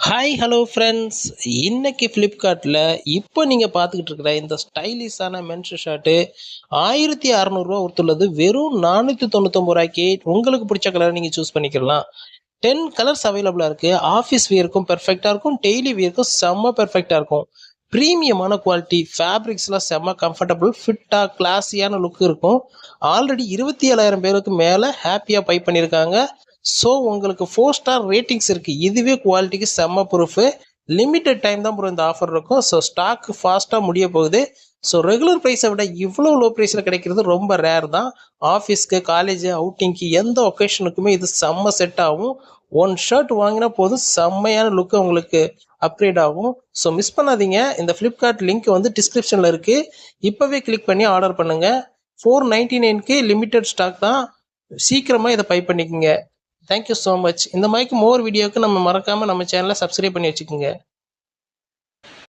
Hi hello friends. இன்னைக்கு ஃப்ளிப்கார்ட்டில் இப்போ நீங்கள் பார்த்துக்கிட்டு இருக்கிற இந்த ஸ்டைலிஷான மென்ஸ் ஷர்ட்டு 1600 ஒருத்துள்ளது. வெறும் 499 ரூபாய்க்கு உங்களுக்கு பிடிச்ச கலரை நீங்கள் சூஸ் பண்ணிக்கலாம். 10 கலர்ஸ் அவைலபிளாக இருக்குது. ஆஃபீஸ் வியருக்கும் பெர்ஃபெக்டாக இருக்கும், டெய்லி வியருக்கும் செம்ம பெர்ஃபெக்டாக இருக்கும். ப்ரீமியமான குவாலிட்டி, ஃபேப்ரிக்ஸ்லாம் செம்ம கம்ஃபர்டபுள், ஃபிட்டாக கிளாஸியான லுக் இருக்கும். ஆல்ரெடி 27,000 பேருக்கு மேலே ஹாப்பியாக பை பண்ணியிருக்காங்க. ஸோ உங்களுக்கு 4 ஸ்டார் ரேட்டிங்ஸ் இருக்குது. இதுவே குவாலிட்டிக்கு செம்ம ப்ரூஃபு. லிமிட்டட் டைம் தான் ப்ரோ இந்த ஆஃபர் இருக்கும். ஸோ ஸ்டாக் ஃபாஸ்ட்டாக முடிய போகுது. ஸோ ரெகுலர் ப்ரைஸை விட இவ்வளோ லோ ப்ரைஸில் கிடைக்கிறது ரொம்ப ரேர் தான். ஆஃபீஸ்க்கு, காலேஜ், அவுட்டிங்க்கு எந்த ஒகேஷனுக்குமே இது செம்ம செட் ஆகும். ஒன் ஷர்ட் வாங்கினா போதும், செம்மையான லுக்கு உங்களுக்கு அப்கிரேட் ஆகும். ஸோ மிஸ் பண்ணாதீங்க. இந்த ஃப்ளிப்கார்ட் லிங்க் வந்து டிஸ்கிரிப்ஷனில் இருக்குது. இப்போவே கிளிக் பண்ணி ஆர்டர் பண்ணுங்கள். 499க்கு லிமிட்டட் ஸ்டாக் தான். சீக்கிரமாக இதை பை பண்ணிக்கோங்க. Thank you so much. இந்த மாதிரி மோர் வீடியோவுக்கு நம்ம மறக்காமல் நம்ம சேனலை சப்ஸ்கிரைப் பண்ணி வச்சுக்கோங்க.